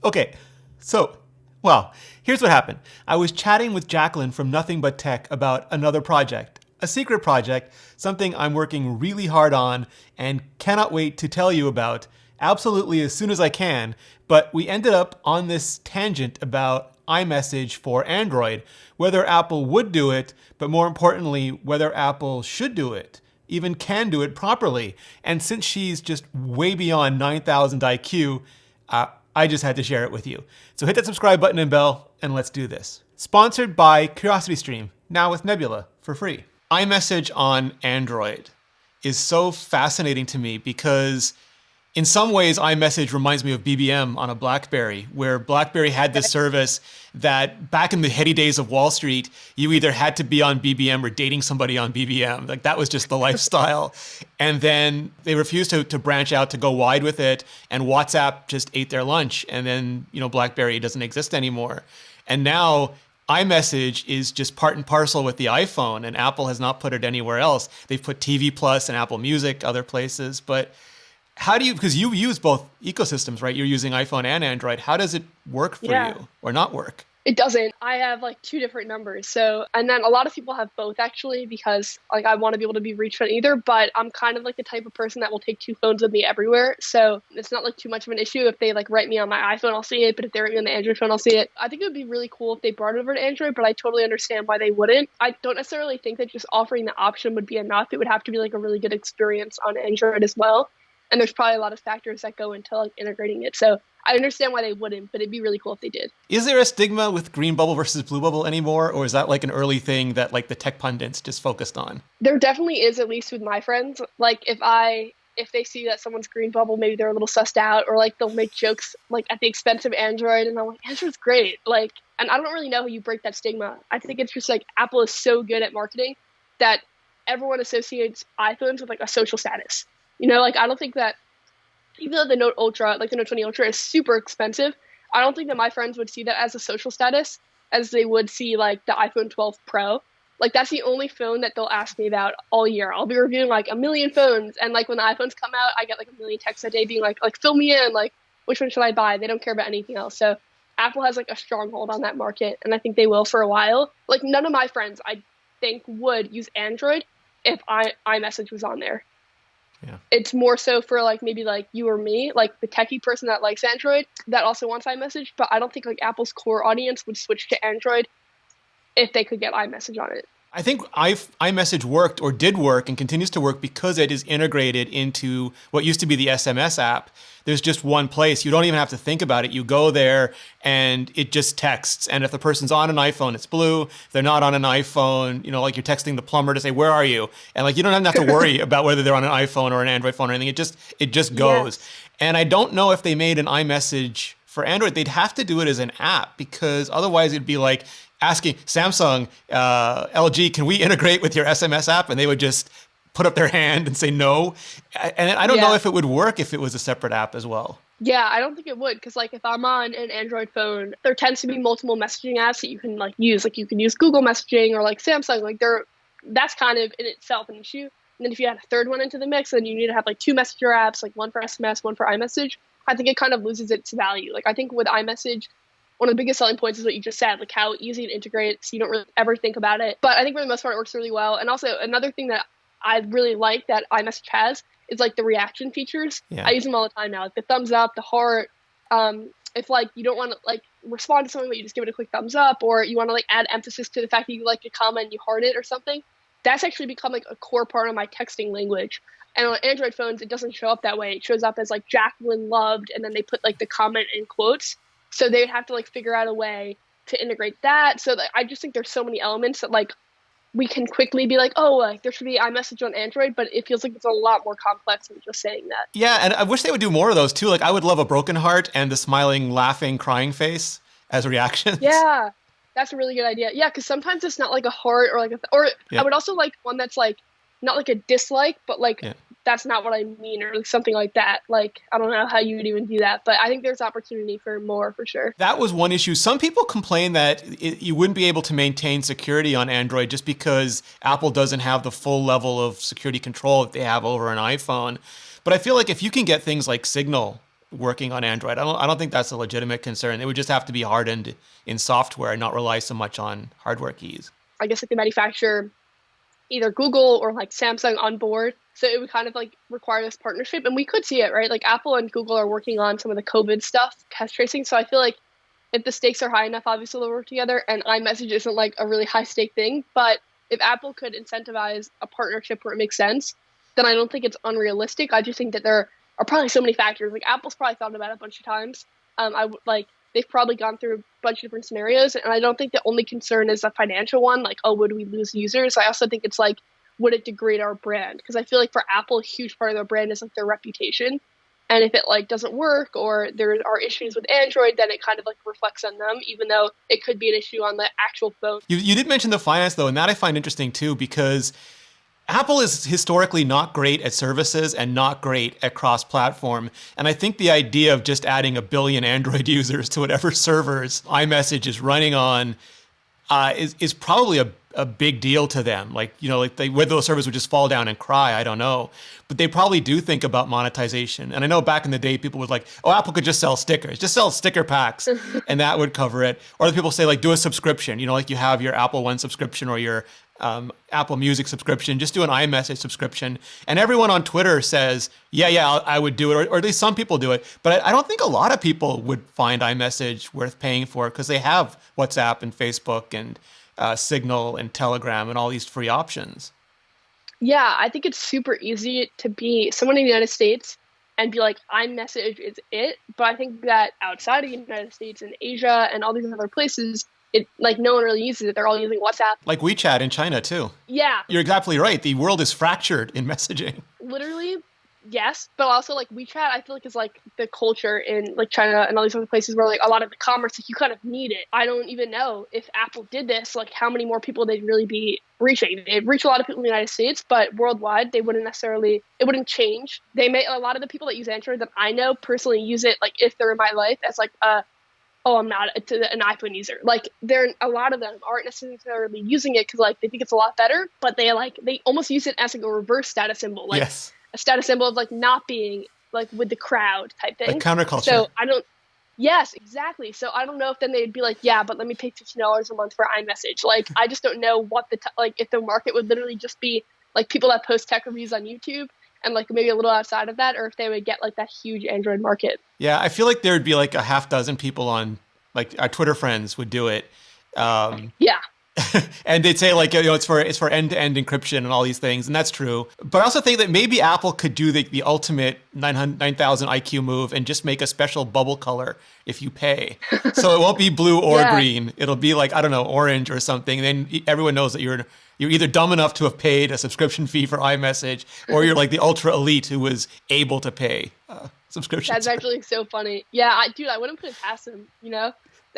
Okay, so, well, here's what happened. I was chatting with Jacqueline from Nothing But Tech about another project, a secret project, something I'm working really hard on and cannot wait to tell you about absolutely as soon as I can. But we ended up on this tangent about iMessage for Android, whether Apple would do it, but more importantly, whether Apple should do it, even can do it properly. And since she's just way beyond 9,000 IQ, I just had to share it with you. So hit that subscribe button and bell, and let's do this. Sponsored by CuriosityStream, now with Nebula for free. iMessage on Android is so fascinating to me because in some ways, iMessage reminds me of BBM on a BlackBerry, where BlackBerry had this service that back in the heady days of Wall Street, you either had to be on BBM or dating somebody on BBM. Like that was just the lifestyle. And then they refused to branch out to go wide with it. And WhatsApp just ate their lunch. And then, BlackBerry doesn't exist anymore. And now iMessage is just part and parcel with the iPhone, and Apple has not put it anywhere else. They've put TV Plus and Apple Music, other places, but how do you, because you use both ecosystems, right? You're using iPhone and Android. How does it work for you or not work? It doesn't. I have like two different numbers. So, and then a lot of people have both actually because like I want to be able to be reached on either, but I'm kind of like the type of person that will take two phones with me everywhere. So it's not like too much of an issue. If they like write me on my iPhone, I'll see it. But if they write me on the Android phone, I'll see it. I think it would be really cool if they brought it over to Android, but I totally understand why they wouldn't. I don't necessarily think that just offering the option would be enough. It would have to be like a really good experience on Android as well. And there's probably a lot of factors that go into like integrating it. So I understand why they wouldn't, but it'd be really cool if they did. Is there a stigma with green bubble versus blue bubble anymore? Or is that like an early thing that like the tech pundits just focused on? There definitely is, at least with my friends. Like if they see that someone's green bubble, maybe they're a little sussed out, or like they'll make jokes like at the expense of Android. And I'm like, Android's great. Like, and I don't really know how you break that stigma. I think it's just like Apple is so good at marketing that everyone associates iPhones with like a social status. Like I don't think that even though the Note Ultra, like the Note 20 Ultra is super expensive, I don't think that my friends would see that as a social status as they would see like the iPhone 12 Pro. Like that's the only phone that they'll ask me about all year. I'll be reviewing like a million phones, and like when the iPhones come out, I get like a million texts a day being like fill me in, like which one should I buy? They don't care about anything else. So Apple has like a stronghold on that market, and I think they will for a while. Like none of my friends, I think, would use Android if iMessage was on there. Yeah. It's more so for like maybe like you or me, like the techie person that likes Android that also wants iMessage, but I don't think like Apple's core audience would switch to Android if they could get iMessage on it. I think iMessage worked or did work and continues to work because it is integrated into what used to be the SMS app. There's just one place. You don't even have to think about it. You go there and it just texts. And if the person's on an iPhone, it's blue. If they're not on an iPhone, like you're texting the plumber to say, where are you? And like you don't even have to worry about whether they're on an iPhone or an Android phone or anything. It just goes. Yes. And I don't know if they made an iMessage for Android. They'd have to do it as an app because otherwise it'd be like asking Samsung, LG, can we integrate with your SMS app? And they would just put up their hand and say no. And I don't know if it would work if it was a separate app as well. Yeah, I don't think it would because like if I'm on an Android phone, there tends to be multiple messaging apps that you can like use. Like you can use Google messaging or like Samsung. Like that's kind of in itself an issue. And then if you add a third one into the mix, then you need to have like two messenger apps, like one for SMS, one for iMessage. I think it kind of loses its value. Like I think with iMessage, one of the biggest selling points is what you just said, like how easy to integrate, so you don't really ever think about it. But I think for the most part, it works really well. And also another thing that I really like that iMessage has is like the reaction features. Yeah. I use them all the time now, like the thumbs up, the heart. If like you don't want to like respond to something, but you just give it a quick thumbs up, or you want to like add emphasis to the fact that you like a comment and you heart it or something, that's actually become like a core part of my texting language. And on Android phones, it doesn't show up that way. It shows up as like Jacqueline loved, and then they put like the comment in quotes. So they would have to like figure out a way to integrate that. So that I just think there's so many elements that like we can quickly be like, oh, like there should be iMessage on Android, but it feels like it's a lot more complex than just saying that. Yeah, and I wish they would do more of those too. Like I would love a broken heart and the smiling, laughing, crying face as reactions. Yeah, that's a really good idea. Yeah, because sometimes it's not like a heart or like I would also like one that's like not like a dislike, but like that's not what I mean, or like something like that. Like, I don't know how you would even do that, but I think there's opportunity for more for sure. That was one issue. Some people complain that you wouldn't be able to maintain security on Android just because Apple doesn't have the full level of security control that they have over an iPhone. But I feel like if you can get things like Signal working on Android. I don't think that's a legitimate concern. It would just have to be hardened in software and not rely so much on hardware keys. I guess like the manufacturer, either Google or like Samsung on board. So it would kind of like require this partnership. And we could see it, right? Like Apple and Google are working on some of the COVID stuff, test tracing. So I feel like if the stakes are high enough, obviously they'll work together. And iMessage isn't like a really high stake thing. But if Apple could incentivize a partnership where it makes sense, then I don't think it's unrealistic. I just think that there are probably so many factors. Like Apple's probably thought about it a bunch of times. They've probably gone through a bunch of different scenarios, and I don't think the only concern is a financial one, like, oh, would we lose users? I also think it's like, would it degrade our brand? Because I feel like for Apple, a huge part of their brand is like their reputation, and if it like doesn't work or there are issues with Android, then it kind of like reflects on them, even though it could be an issue on the actual phone. You did mention the finance though, and that I find interesting too, because Apple is historically not great at services and not great at cross-platform. And I think the idea of just adding 1 billion Android users to whatever servers iMessage is running on is probably a big deal to them. Like, you know, like whether those servers would just fall down and cry, I don't know. But they probably do think about monetization. And I know back in the day, people would like, oh, Apple could just sell stickers, just sell sticker packs, and that would cover it. Or people say like, do a subscription. You know, like you have your Apple One subscription or your Apple Music subscription, just do an iMessage subscription. And everyone on Twitter says, yeah, I would do it, or at least some people do it. But I don't think a lot of people would find iMessage worth paying for because they have WhatsApp and Facebook and Signal and Telegram and all these free options. Yeah, I think it's super easy to be someone in the United States and be like, iMessage is it. But I think that outside of the United States and Asia and all these other places, it like no one really uses it. They're all using WhatsApp. Like WeChat in China too. Yeah. You're exactly right. The world is fractured in messaging. Literally, yes. But also like WeChat, I feel like is like the culture in like China and all these other places where like a lot of the commerce, like you kind of need it. I don't even know if Apple did this, like how many more people they'd really be reaching. They'd reach a lot of people in the United States, but worldwide, they wouldn't necessarily, it wouldn't change. They may, a lot of the people that use Android that I know personally use it, like if they're in my life as like oh, I'm not an iPhone user. Like, a lot of them aren't necessarily using it because, like, they think it's a lot better, but they almost use it as, like, a reverse status symbol. Like, yes. A status symbol of, like, not being, like, with the crowd type thing. Like counterculture. So, yes, exactly. So, I don't know if then they'd be like, yeah, but let me pay $15 a month for iMessage. Like, I just don't know what if the market would literally just be, like, people that post tech reviews on YouTube and like maybe a little outside of that, or if they would get like that huge Android market. Yeah, I feel like there would be like a half dozen people on, like our Twitter friends would do it. Yeah. And they'd say like, you know, it's for end-to-end encryption and all these things, and that's true. But I also think that maybe Apple could do the ultimate 9,000 IQ move and just make a special bubble color if you pay. So it won't be blue or green. It'll be like, I don't know, orange or something. And then everyone knows that you're either dumb enough to have paid a subscription fee for iMessage, or you're like the ultra elite who was able to pay subscription. That's actually so funny. Yeah, I wouldn't put it past them, you know?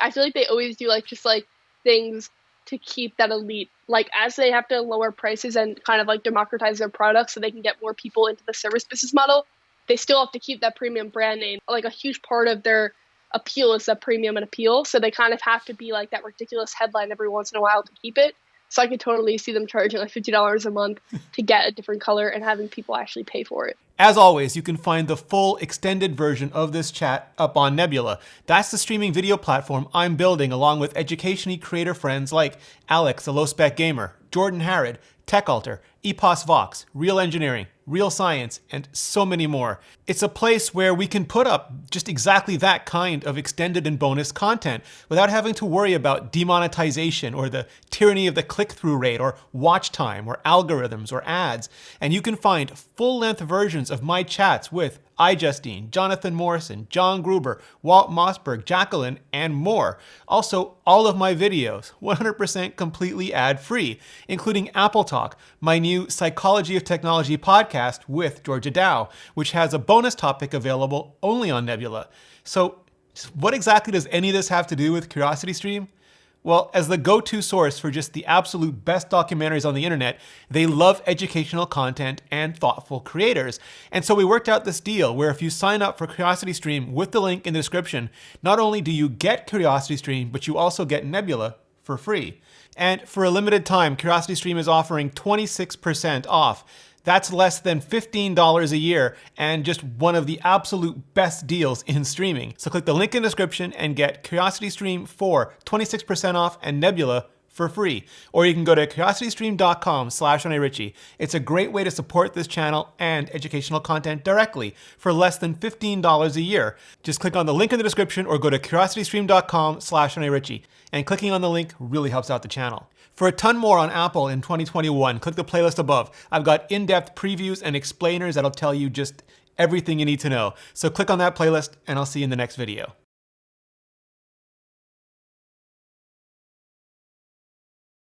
I feel like they always do like just like things to keep that elite. Like as they have to lower prices and kind of like democratize their products so they can get more people into the service business model, they still have to keep that premium brand name. Like a huge part of their appeal is that premium and appeal. So they kind of have to be like that ridiculous headline every once in a while to keep it. So I could totally see them charging like $50 a month to get a different color and having people actually pay for it. As always, you can find the full extended version of this chat up on Nebula. That's the streaming video platform I'm building along with education-y creator friends like Alex, the Low Spec Gamer, Jordan Harrod, TechAltar, Epos Vox, Real Engineering, Real Science, and so many more. It's a place where we can put up just exactly that kind of extended and bonus content without having to worry about demonetization or the tyranny of the click-through rate or watch time or algorithms or ads. And you can find full-length versions of my chats with iJustine, Jonathan Morrison, John Gruber, Walt Mossberg, Jacqueline, and more. Also, all of my videos, 100% completely ad-free, including Apple Talk, my new Psychology of Technology podcast with Georgia Dow, which has a bonus topic available only on Nebula. So, what exactly does any of this have to do with CuriosityStream? Well, as the go-to source for just the absolute best documentaries on the internet, they love educational content and thoughtful creators. And so we worked out this deal where if you sign up for CuriosityStream with the link in the description, not only do you get CuriosityStream, but you also get Nebula for free. And for a limited time, CuriosityStream is offering 26% off. That's less than $15 a year and just one of the absolute best deals in streaming. So click the link in the description and get CuriosityStream for 26% off and Nebula for free. Or you can go to curiositystream.com/ReneRitchie. It's a great way to support this channel and educational content directly for less than $15 a year. Just click on the link in the description or go to curiositystream.com/ReneRitchie. And clicking on the link really helps out the channel. For a ton more on Apple in 2021, click the playlist above. I've got in-depth previews and explainers that'll tell you just everything you need to know. So click on that playlist and I'll see you in the next video.